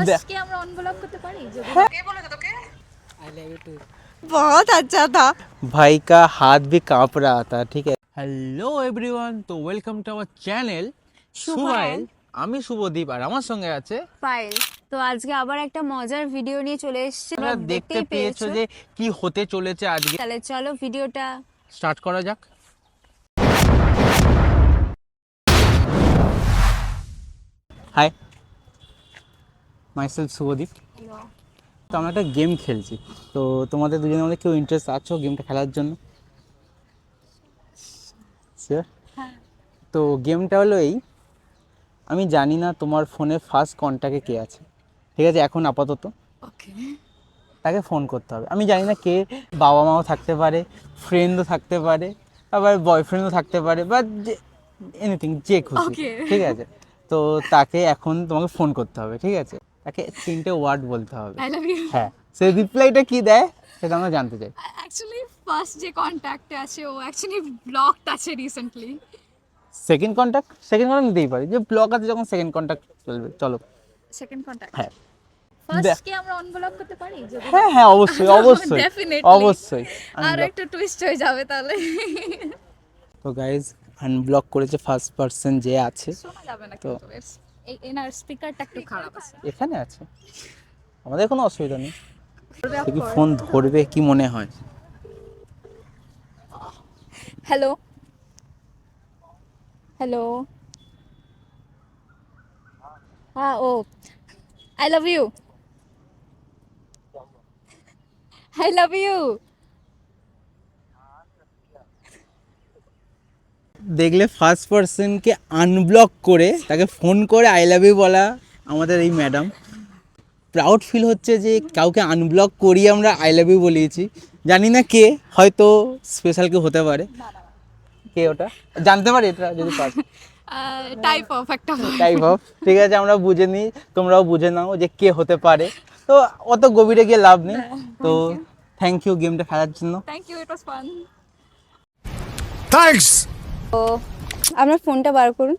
First কি আমরা অনব্লক করতে পারি যদি কে বলেছে তোকে आई लव यू टू। बहुत अच्छा था। भाई का हाथ भी कांप रहा था। ठीक है, হ্যালো এভরিওয়ান, তো ওয়েলকাম টু আওয়ার চ্যানেল সুভাইল। আমি শুভদীপ আর আমার সঙ্গে আছে ফাইল। তো আজকে আবার একটা মজার ভিডিও নিয়ে চলে এসেছি। তোমরা দেখতে পেয়েছো যে কি হতে চলেছে আজকে। তাহলে চলো ভিডিওটা স্টার্ট করা যাক। Hi, myself Subhadeep. তো আমরা একটা গেম খেলছি, তো তোমাদের দুজনের মধ্যে কেউ ইন্টারেস্ট আছো গেমটা খেলার জন্য? Sure? তো গেমটা হলো এই, আমি জানি না তোমার ফোনে ফার্স্ট কন্ট্যাক্টে কে আছে, ঠিক আছে? এখন আপাতত তাকে ফোন করতে হবে। আমি জানি না কে, বাবা মাও থাকতে পারে, ফ্রেন্ডও থাকতে পারে, আবার বয়ফ্রেন্ডও থাকতে পারে, বা এনিথিং, যে খুশি, ঠিক আছে? তো তাকে এখন তোমাকে ফোন করতে হবে, ঠিক আছে? তাকে 3টে ওয়ার্ড বলতে হবে। I love you. হ্যাঁ, সে রিপ্লাইটা কি দেয় সেটা আমরা জানতে চাই। অ্যাকচুয়ালি ফার্স্ট যে কন্ট্যাক্টে আছে ও অ্যাকচুয়ালি ব্লকড আছে রিসেন্টলি। সেকেন্ড কন্ট্যাক্ট নিতেই পারি, যে ব্লক আছে যখন সেকেন্ড কন্ট্যাক্ট চলবে। চলো, সেকেন্ড কন্ট্যাক্ট। হ্যাঁ ফার্স্ট কি আমরা অনব্লক করতে পারি যদি হ্যাঁ হ্যাঁ অবশ্যই অবশ্যই Definitely. অবশ্যই। আর একটা টুইস্ট হয়ে যাবে তাহলে। তো গাইজ, আনব্লক করেছে ফার্স্ট পারসন যে আছে। শোনা যাবে না তো কিন্তু এই এনার স্পিকারটা একটু খারাপ আছে। এখানে আছে, আমাদের কোনো অসুবিধা নেই। সে কি ফোন ধরবে কি মনে হয়? হ্যালো হ্যালো, হ্যাঁ ও, I love you, I love you. দেখলে ফার্স্ট পারসনকে আনব্লক করে তাকে ফোন করে আই লাভ ইউ বলা আমাদের এই ম্যাডাম। প্রাউড ফিল হচ্ছে যে কাউকে আনব্লক করিয়ে আমরা আই লাভ ইউ বলিয়েছি। জানি না কে, হয়তো স্পেশাল কেউ হতে পারে। কে ওটা জানতে পারি, এটা যদি পার টাইপ অফ একটা টাইপ অফ, ঠিক আছে? আমরা বুঝে নিই, তোমরাও বুঝে নাও যে কে হতে পারে। তো অত গভীরে গিয়ে লাভ নেই। তো থ্যাংক ইউ গেমটা খেলার জন্য। Thank you, it was fun. Thanks! আপনার ফোনটা বার করুন।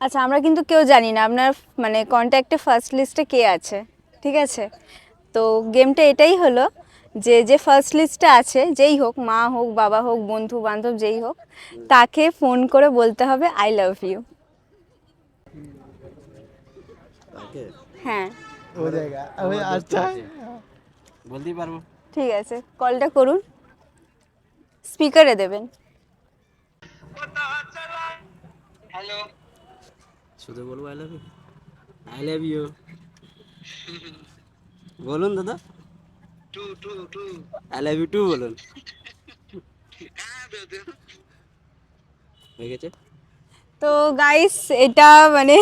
আচ্ছা, আমরা কিন্তু কেউ জানি না আপনার মানে কন্ট্যাক্টে ফার্স্ট লিস্টে কে আছে, ঠিক আছে? তো গেমটা এটাই হলো যে যে ফার্স্ট লিস্টে আছে, যেই হোক, মা হোক, বাবা হোক, বন্ধু বান্ধব যেই হোক, তাকে ফোন করে বলতে হবে আই লাভ ইউ। হ্যাঁ, हो जाएगा अभी अच्छा বলতেই পারবো। ঠিক আছে, কলটা করুন, স্পিকারে দেবেন। শুধু বলবো আই লাভ ইউ বলুন দাদা। আই লাভ ইউ টু বলুন। হয়ে গেছে। তো গাইস, এটা মানে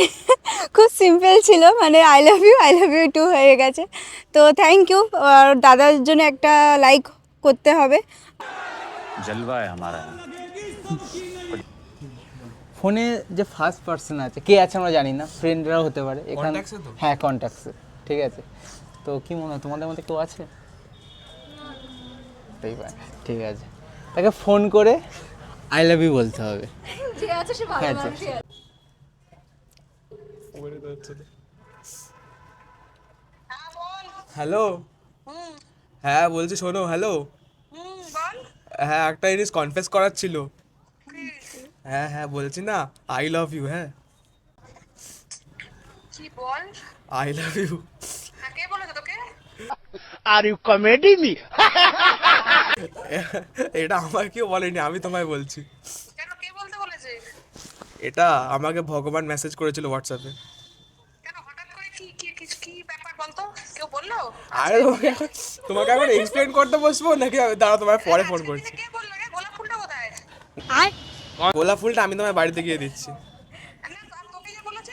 খুব সিম্পল ছিল, মানে আই লাভ ইউ টু হয়ে গেছে। তো থ্যাংক ইউ। আর দাদার জন্য একটা লাইক করতে হবে। जलवा है हमारा। ফোনে যে ফার্স্ট পারসন আছে কে আছে আমরা জানি না, ফ্রেন্ডরাও হতে পারে এখানে। হ্যাঁ, কন্ট্যাক্টসে, ঠিক আছে? তো কি মনে হয় তোমাদের মধ্যে কেউ আছে? হতেই পারে, ঠিক আছে? তাকে ফোন করে আই লাভ ইউ বলতে হবে। ঠিক আছে, সে ভালো হ্যাঁ, মানুষই আছে। হ্যালো, হ্যাঁ বলছি, শোনো। হ্যালো, হ্যাঁ একটা জিনিস কনফেস করার ছিল। হ্যাঁ হ্যাঁ বলছি না, আই লাভ ইউ। হ্যাঁ, কি বল? I love you. কে বলেছে তোকে? Are you comedy me? এটা আমার কেউ বলেনি, আমি তোমায় বলছি। কেন, কে বলতে বলেছে? এটা আমাকে ভগবান মেসেজ করেছিল হোয়াটসঅ্যাপে। কেন হঠাৎ করে কি কি কি ব্যাপার বলতো? কেউ বললো? আরে তোমাকে এখন এক্সপ্লেন করতে বসবো নাকি? দাঁড়া, তোমায় পরে ফোন করছি। কে বললো রে? গোলাপ ফুলটা কোথায়? গোলাপ ফুলটা আমি তোমায় বাড়িতে গিয়ে দিচ্ছি। না, তোকে যে বলেছে?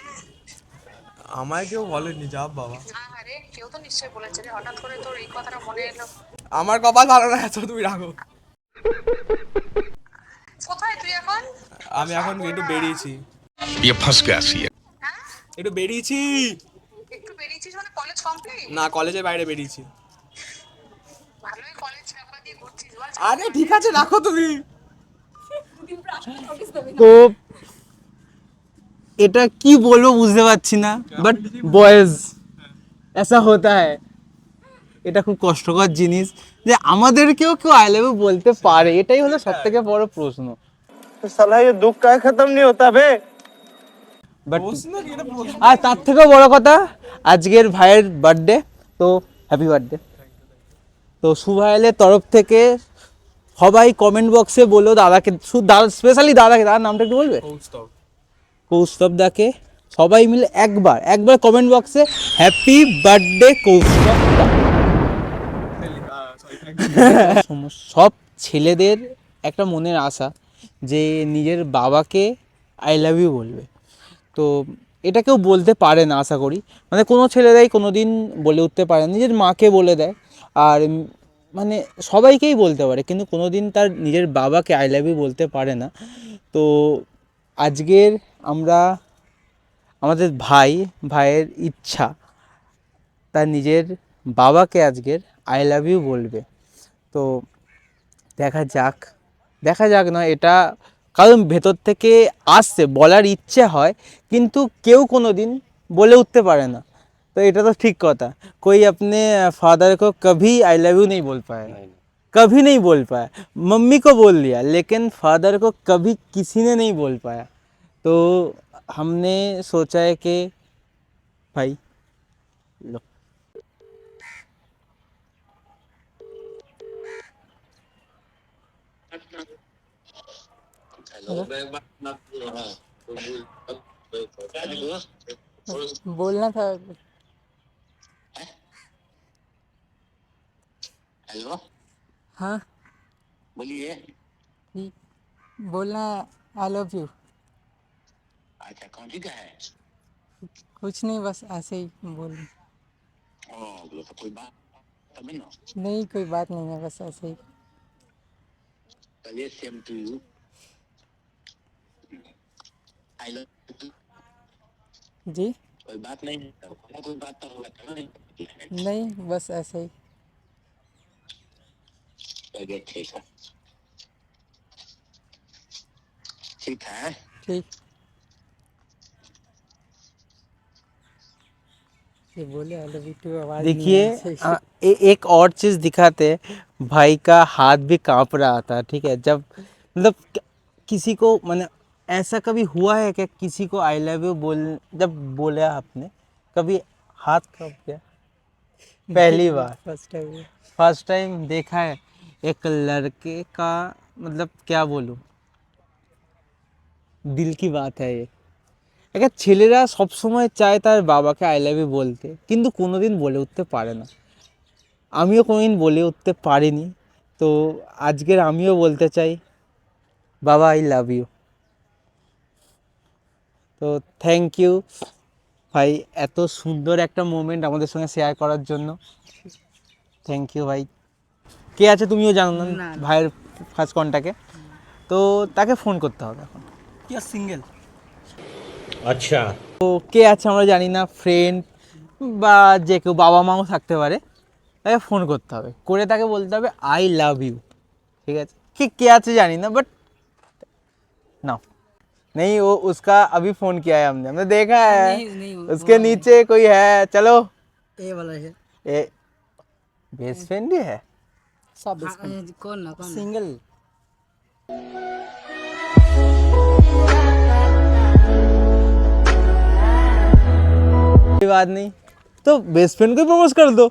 আমায় কেউ বলেনি, যা বাবা। আরে কেউ তো নিশ্চয়ই বলেছে রে, হঠাৎ করে তোর এই কথাটা মনে এলো। আমার কপাল ভালো না, এত তুমি রাখো। কোথায় তুই এখন? আমি এখন একটু বেরিয়েছি। ये फंस गया सी। হ্যাঁ, একটু বেরিয়েছি। একটু বেরিয়েছিস মানে কলেজ কমপ্লিট? না, কলেজের বাইরে বেরিয়েছি। ভালোই কলেজ চাপা দিয়ে ঘুরছিস বল। আরে ঠিক আছে, রাখো তুমি। তো এটা কি বলবো বুঝতে পারছি না, বাট বয়েজ ऐसा होता है। এটা খুব কষ্টকর জিনিস যে আমাদেরকেও কেউ আই লাভ ইউ বলতে পারে, এটাই হলো সব থেকে বড় প্রশ্ন। साला ये दुख का खत्म नहीं होता बे। বাট আর তার থেকেও বড় কথা, আজকের ভাইয়ের বার্থডে, তো হ্যাপি বার্থডে। তো সুভাইলের তরফ থেকে সবাই কমেন্ট বক্সে বলো দাদাকে, দাদা স্পেশালি দাদাকে, দাদার নামটা একটু বলবে? কৌস্তব দাকে সবাই মিলে একবার কমেন্ট বক্সে হ্যাপি বার্থডে কৌস্তব দা। সব ছেলেদের একটা মনের আশা যে নিজের বাবাকে আই লাভ ইউ বলবে, তো এটা কেউ বলতে পারে না আশা করি, মানে কোনো ছেলেরাই কোনো দিন বলে উঠতে পারে না, নিজের মাকে বলে দেয় আর মানে সবাইকেই বলতে পারে, কিন্তু কোনো দিন তার নিজের বাবাকে আই লাভ ইউ বলতে পারে না। তো আজকের আমরা আমাদের ভাইয়ের ইচ্ছা তার নিজের বাবাকে আজকের আই লাভ ইউ বলবে। তো দেখা যাক না, এটা কারণ ভেতর থেকে আসছে, বলার ইচ্ছে হয়, কিন্তু কেউ কোনো দিন বলে উঠতে পারে না। তো এটা তো ঠিক কথা, कोई अपने फादर को कभी आई लव यू नहीं बोल पाया, कभी नहीं बोल पाया। मम्मी को बोल दिया लेकिन फादर को कभी किसी ने नहीं बोल पाया। तो हमने सोचा है कि भाई लो, बोलना था। हेलो, हाँ बोलिए। बोलना आई लव यू। अच्छा, कौन सी का है? कुछ नहीं, बस ऐसे ही बोल। बोलो तो कोई बात तभी ना। नहीं कोई बात नहीं है, बस ऐसे ही। चलिए, same to you. I love you. जी कोई बात नहीं, कोई बात तो होगा नहीं। नहीं, बस ऐसे ही। चलिए, ठीक है, ठीक है। ठीक। ये बोले आई लव यू टू, आवाज नहीं देखिए आई सही से। एक और चीज़ दिखाते हैं, भाई का हाथ भी कांप रहा था, ठीक है, जब मतलब किसी को मैंने ऐसा कभी हुआ है कि किसी को आई लव यू जब बोला आपने, कभी हाथ कांप गया? पहली बार, फर्स्ट टाइम देखा है एक लड़के का, मतलब क्या बोलूँ, दिल की बात है ये। একটা ছেলেরা সবসময় চায় তার বাবাকে আই লাভ ইউ বলতে, কিন্তু কোনোদিন বলে উঠতে পারে না। আমিও কোনোদিন বলে উঠতে পারিনি, তো আজকের আমিও বলতে চাই বাবা আই লাভ ইউ। তো থ্যাংক ইউ ভাই, এত সুন্দর একটা মোমেন্ট আমাদের সঙ্গে শেয়ার করার জন্য, থ্যাংক ইউ ভাই। কে আছে তুমিও জানো না ভাইয়ের ফার্স্ট কন্টাক্টে, তো তাকে ফোন করতে হবে এখন। কি সিঙ্গেল? अच्छा, তো কে আছে আমরা জানি না, ফ্রেন্ড বা যে কেউ, বাবা মাও থাকতে পারে, তাকে ফোন করতে হবে, করে তাকে বলতে হবে আই লাভ ইউ, ঠিক আছে? কে আছে জানি না, बट ना नहीं, वो उसका अभी फ़ोन किया है हमने देखा है। नहीं, उसके नीचे कोई है, चलो ए वाला है। ए बेस्ट फ्रेंड ही है, सब कौन ना कौन सिंगल। कोई बात नहीं, तो बेस्ट फ्रेंड को प्रपोज कर दो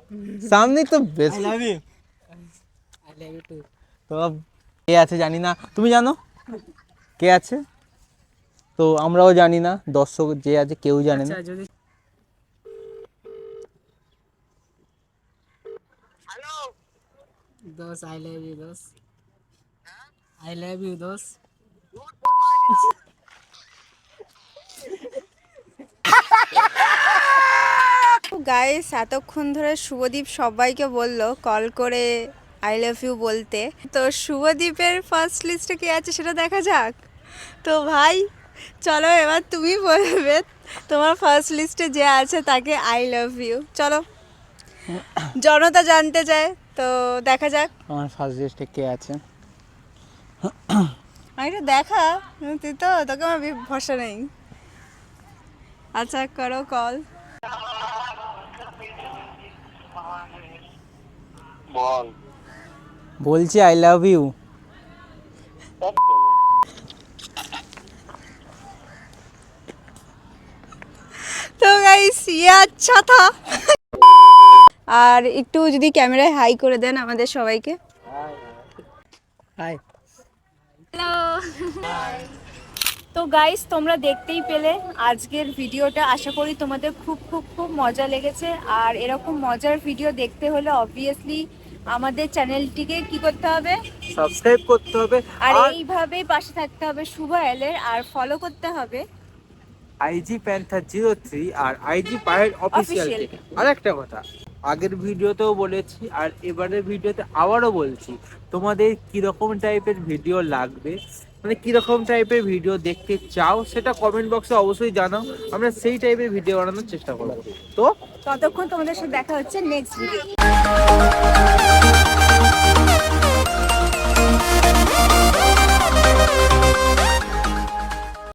सामने, तो best I love you too. তো কে আছে জানি না, তুমি জানো কে আছে? তো আমরাও জানি না, দর্শক যে আছে কেউ জানে না। হ্যালো, दोस्त आई लव यू दोस्त, आई लव यू दोस्त। গাইস এতক্ষণ ধরে শুভদীপ সবাইকে বলল কল করে আই লাভ ইউ বলতে, তো শুভদীপের ফার্স্ট লিস্টে কে আছে সেটা দেখা যাক। তো ভাই চলো এবার তুমি বলবে তোমার ফার্স্ট লিস্টে যে আছে তাকে আই লাভ ইউ, চলো জনতা জানতে চায়, তো দেখা যাক। আমার ফার্স্ট লিস্টে কে আছে? এটা দেখা তুই, তো তোকে আমার ভরসা নেই। আচ্ছা করো কল। বল। বলছি আই লাভ ইউ। তো গাইস ये अच्छा था। আর একটু যদি ক্যামেরায় হাই করে দেন আমাদের সবাইকে। হাই। হ্যালো। তো গাইস তোমরা দেখতেই পেলে আজকের ভিডিওটা, আশা করি তোমাদের খুব খুব খুব মজা লেগেছে। আর এরকম মজার ভিডিও দেখতে হলে অবভিয়াসলি আমাদের চ্যানেলটিকে কি করতে হবে, সাবস্ক্রাইব করতে হবে আর এইভাবেই পাশে থাকতে হবে শুভ এলের, আর ফলো করতে হবে আইজি প্যান্থার 03 আর আইজি পায়ের অফিসিয়াল। Official। আর একটা কথা, আগের ভিডিওতেও বলেছি আর এবারের ভিডিওতে আবারও বলছি, তোমাদের কিরকম টাইপের ভিডিও লাগবে, মানে কিরকম টাইপের ভিডিও দেখতে চাও সেটা কমেন্ট বক্সে অবশ্যই জানাও, আমরা সেই টাইপের ভিডিও বানানোর চেষ্টা করবো। তো ততক্ষণ তোমাদের সাথে দেখা হচ্ছে নেক্সট ভিডিও।